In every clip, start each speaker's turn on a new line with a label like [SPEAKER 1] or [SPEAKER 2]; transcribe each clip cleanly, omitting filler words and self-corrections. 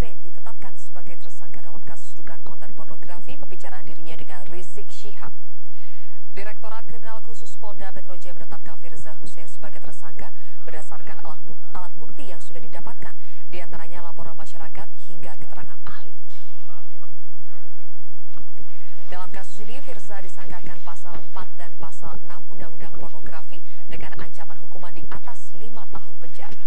[SPEAKER 1] Hussein ditetapkan sebagai tersangka dalam kasus dugaan konten pornografi pembicaraan dirinya dengan Rizik Syihab. Direktorat Kriminal Khusus Polda Metro Jaya menetapkan Firza Hussein sebagai tersangka berdasarkan alat bukti yang sudah didapatkan, diantaranya laporan masyarakat hingga keterangan ahli. Dalam kasus ini, Firza disangkakan pasal 4 dan pasal 6 Undang-Undang Pornografi dengan ancaman hukuman di atas 5 tahun penjara.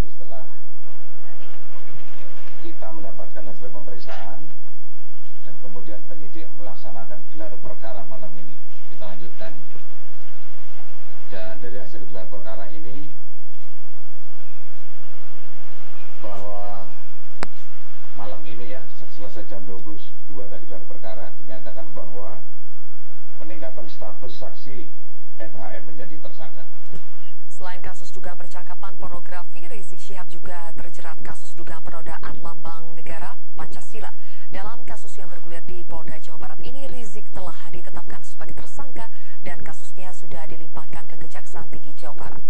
[SPEAKER 2] Setelah kita mendapatkan hasil pemeriksaan dan kemudian penyidik melaksanakan gelar perkara malam ini, kita lanjutkan. Dan dari hasil gelar perkara ini bahwa malam ini ya, selesai jam 22 tadi gelar perkara, dinyatakan bahwa peningkatan status saksi FHM menjadi tersangka.
[SPEAKER 1] Selain kasus dugaan percakapan pornografi, Rizik Syihab juga terjerat kasus dugaan penodaan lambang negara Pancasila. Dalam kasus yang bergulir di Polda Jawa Barat ini, Rizik telah ditetapkan sebagai tersangka dan kasusnya sudah dilimpahkan ke Kejaksaan Tinggi Jawa Barat.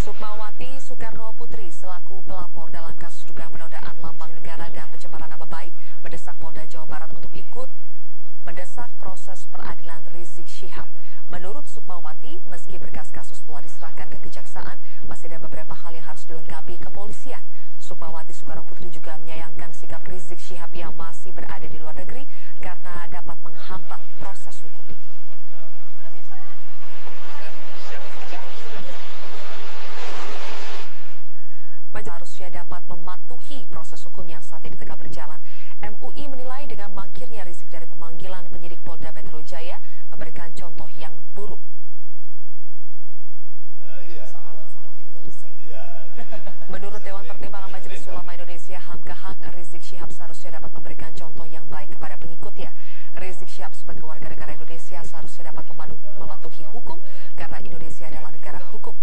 [SPEAKER 1] Sukmawati Soekarno Putri selaku pelapor dalam kasus dugaan penodaan lambang negara dan pencemaran nama baik mendesak Polda Jawa Barat untuk ikut mendesak proses peradilan Rizik Syihab. Menurut Sukmawati, meski berkas kasus telah diserahkan ke kejaksaan, masih ada beberapa hal yang harus dilengkapi kepolisian. Sukmawati Soekarno Putri juga menyayangkan sikap Rizik Syihab yang masih berada di luar negeri karena dapat menghambat proses hukum. Harusnya dapat mematuhi proses hukum yang saat ini tengah berjalan. MUI menilai dengan mangkirnya Rizik dari pemanggilan penyidik Polda Metro Jaya memberikan contoh yang buruk. Menurut Dewan Pertimbangan Majelis Ulama Indonesia (HAMKAH), Rizik Syihab seharusnya dapat memberikan contoh yang baik kepada pengikutnya. Rizik Syihab sebagai warga negara Indonesia seharusnya dapat mematuhi hukum karena Indonesia adalah negara hukum.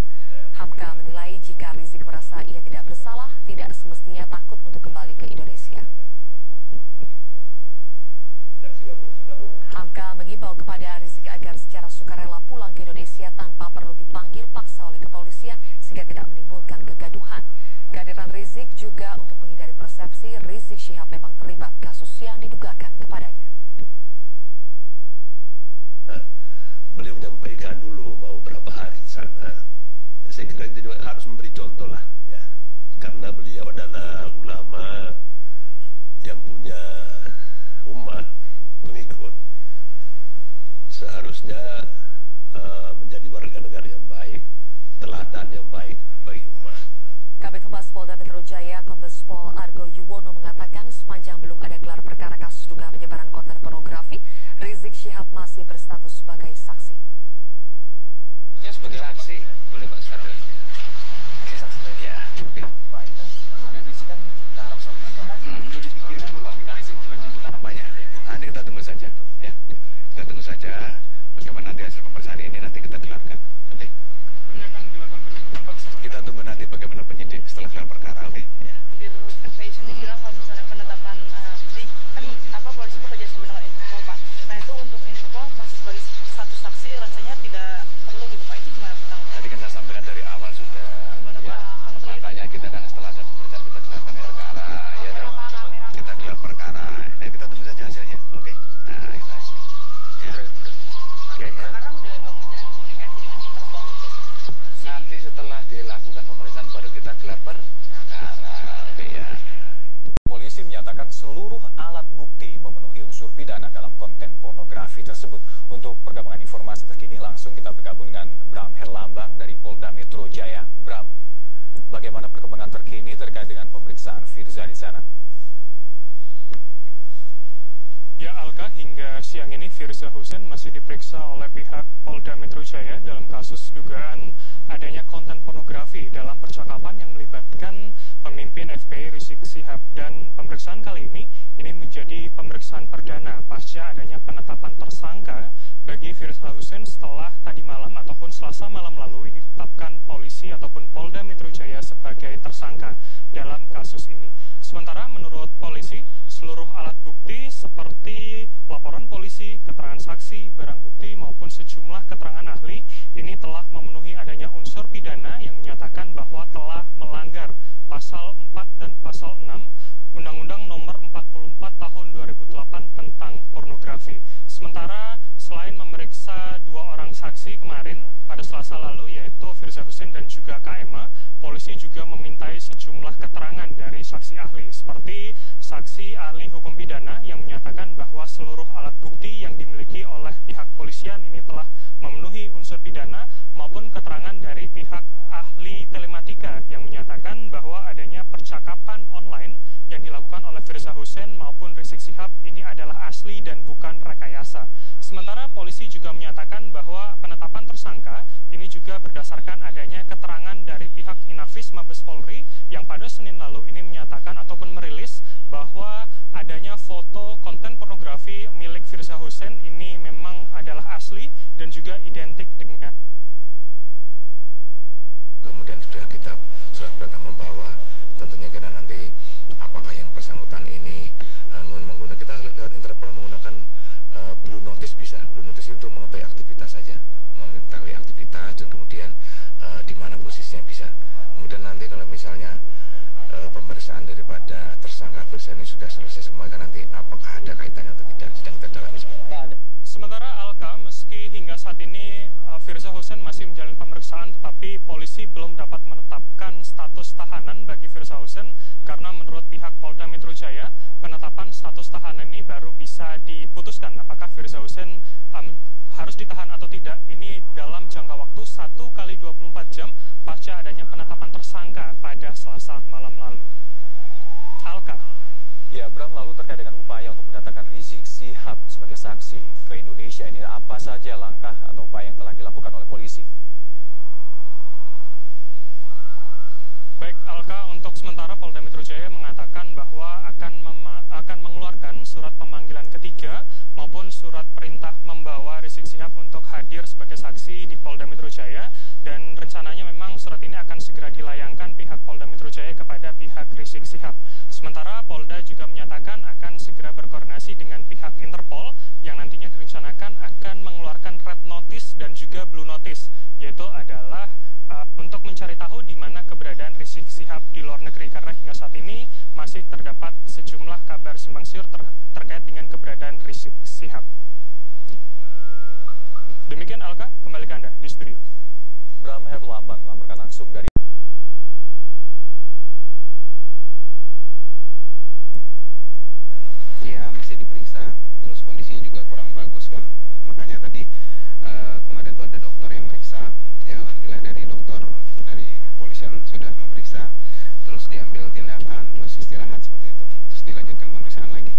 [SPEAKER 1] HAMKAH menilai jika Rizik merasa ia tidak bersalah, tidak semestinya takut untuk kembali ke Indonesia. HAMKAH mengimbau kepada Rizik agar secara sukarela pulang ke Indonesia tanpa perlu dipanggil paksa oleh kepolisian sehingga tidak menimbulkan kegaduhan. Kehadiran Rizik juga untuk menghindari persepsi Rizik Syihab memang terlibat kasus yang didugakan kepadanya.
[SPEAKER 3] Beliau menyampaikan dulu mau berapa hari di sana. Saya kira kita juga harus memberi contoh lah, ya, karena beliau adalah ulama yang punya umat pengikut, seharusnya menjadi warga negara yang baik, teladan yang baik bagi umat.
[SPEAKER 1] Kabid Humas Polda Metro Jaya Kombes Pol Argo Yuwono mengatakan sepanjang belum ada gelar perkara kasus dugaan penyebaran konten pornografi, Rizik Syihab masih berstatus sebagai saksi.
[SPEAKER 4] Ya, sebagai saksi, boleh Pak Stabil. Oke, saksi ya. Oke. Pak, itu Habib Rizik kan ke Arab Saudi. Itu dipikirkan Pak Rizik juga kampanye.
[SPEAKER 5] Nanti kita tunggu saja, ya. Kita tunggu saja bagaimana nanti hasil pemeriksaan ini nanti kita gelarkan. Oke. Kita tunggu nanti bagaimana penyidik setelah gelar perkara, oke? Ya.
[SPEAKER 6] FPI sendiri bilang kalau misalnya penetapan kan polisi bekerja sama dengan Interpol, Pak. Nah itu untuk Interpol masih sebagai satu saksi rasanya tidak perlu gitu, Pak. Itu gimana Pak?
[SPEAKER 5] Tadi kan saya sampaikan dari awal sudah.
[SPEAKER 6] Gimana,
[SPEAKER 5] Ya. Makanya kita kan setelah ada pemeriksaan kita gelarkan perkara, ya dong. Kita gelar perkara. Nah kita tunggu saja hasilnya, oke? Nah itu aja. Ya. Oke.
[SPEAKER 6] Sekarang udah menjalin komunikasi dengan Interpol untuk
[SPEAKER 5] Nanti setelah dilakukan pemeriksaan baru kita gelar perkara, oke ya.
[SPEAKER 7] Polisi menyatakan seluruh alat bukti memenuhi unsur pidana dalam konten pornografi tersebut. Untuk perkembangan informasi terkini langsung kita bergabung dengan Bram Herlambang dari Polda Metro Jaya. Bram, bagaimana perkembangan terkini terkait dengan pemeriksaan Firza di sana?
[SPEAKER 8] Ya Alka, hingga siang ini Firza Hussein masih diperiksa oleh pihak Polda Metro Jaya dalam kasus dugaan adanya konten pornografi dalam percakapan yang melibatkan pemimpin FPI Rizik Syihab. Dan pemeriksaan kali ini menjadi pemeriksaan perdana pasca adanya penetapan tersangka bagi Firza Hussein setelah tadi malam ataupun Selasa malam lalu ini ditetapkan polisi ataupun Polda Metro Jaya sebagai tersangka dalam kasus ini. Sementara menurut polisi, seluruh alat bukti seperti pelaporan polisi, keterangan saksi, barang bukti maupun sejumlah keterangan ahli ini telah memenuhi adanya unsur pidana yang menyatakan bahwa telah melanggar pasal 4 dan pasal 6 Undang-Undang Nomor 44 Tahun 2008 tentang pornografi. Sementara selain memeriksa 2 orang saksi kemarin pada Selasa lalu, yaitu Firza Husein dan juga KMA, polisi juga memintai sejumlah keterangan dari saksi ahli, seperti saksi ahli hukum pidana yang menyatakan bahwa seluruh alat bukti yang dimiliki oleh pihak polisian ini telah memenuhi unsur pidana, maupun keterangan dari pihak ahli telematika yang menyatakan bahwa adanya percakapan online yang dilakukan oleh Firza Husein maupun Rizik Syihab ini adalah asli dan bukan rekayasa. Sementara polisi juga menyatakan bahwa penetapan tersangka ini juga berdasarkan adanya keterangan dari pihak Inafis Mabes Polri yang pada Senin lalu ini menyatakan ataupun merilis bahwa adanya foto konten pornografi milik Firza Husein ini memang adalah asli dan juga identik dengan.
[SPEAKER 9] Kemudian sudah kita surat perintah membawa, tentunya kita nanti apakah yang bersangkutan ini menggunakan, kita lewat Interpol menggunakan blue notice bisa. Blue notice itu untuk mengetahui aktivitas saja, mengetahui aktivitas dan kemudian di mana posisinya bisa. Kemudian nanti kalau misalnya pemeriksaan daripada tersangka Firza ini sudah selesai semua, kan nanti apakah ada kaitannya atau tidak sedang kita dalami.
[SPEAKER 8] Sementara Alka, meski hingga saat ini Firza Husein masih menjalani pemeriksaan, tetapi polisi belum dapat menetapkan status tahanan bagi Firza Husein karena menurut pihak Polda Metro Jaya, penetapan status tahanan ini baru bisa diputuskan apakah Firza Husein harus ditahan atau tidak. Ini dalam jangka waktu 1 kali 24 jam pasca adanya penetapan tersangka pada Selasa malam lalu. Alka.
[SPEAKER 7] Ya, Bram, lalu terkait dengan upaya untuk mendatangkan Rizik Syihab sebagai saksi ke Indonesia, ini apa saja langkah atau upaya yang telah dilakukan oleh polisi?
[SPEAKER 8] Baik, Alka, untuk sementara Polda Metro Jaya mengatakan bahwa akan mengeluarkan surat pemanggilan ketiga maupun surat perintah membawa Rizik Syihab untuk hadir sebagai saksi di Polda Metro Jaya, dan rencananya memang surat ini akan segera dilayangkan pihak Polda Metro Jaya kepada pihak Rizik Syihab. Sementara Polda juga menyatakan akan segera berkoordinasi dengan pihak Interpol yang nantinya direncanakan akan mengeluarkan red notice dan juga blue notice, yaitu adalah untuk mencari tahu di mana keberadaan Rizik Syihab di luar negeri, karena hingga saat ini masih terdapat sejumlah kabar simpang siur terkait dengan keberadaan Rizik Syihab. Demikian Alka, kembali ke Anda di studio.
[SPEAKER 7] Bram Herlambang melaporkan langsung dari
[SPEAKER 4] Ya, masih diperiksa, terus kondisinya juga kurang bagus kan, makanya tadi kemarin tuh ada dokter yang meriksa, ya alhamdulillah dari dokter dari kepolisian sudah memeriksa, terus diambil tindakan, terus istirahat seperti itu, terus dilanjutkan pemeriksaan lagi.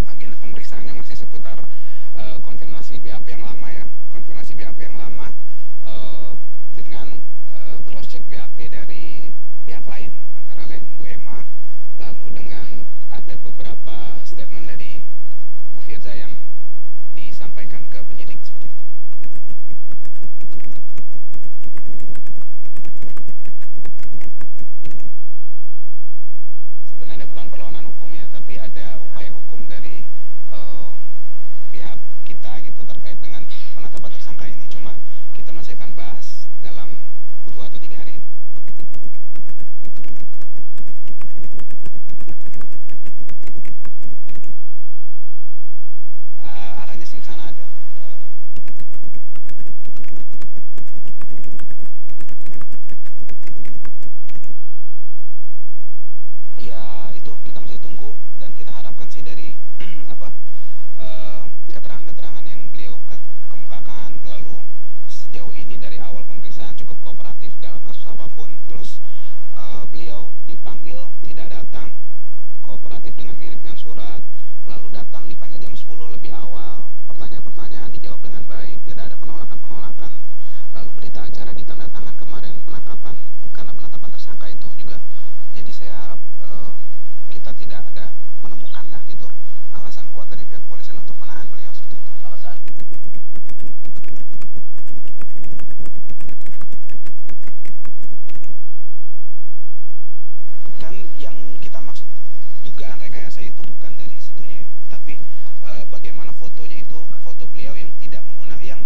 [SPEAKER 4] Agenda pemeriksaannya masih seputar konfirmasi BAP yang lama ya, konfirmasi BAP yang lama dengan cross check BAP dari pihak lain, antara lain Bu Emma, lalu dengan ada beberapa statement dari Bu Firza yang disampaikan ke penyidik seperti itu. Sebenarnya bukan perlawanan hukum ya, tapi ada upaya hukum dari pihak kita gitu terkait dengan penetapan tersangka ini. Cuma kita masih akan bahas dalam 2 atau 3 hari. Arahnya sih ke sana ada. yang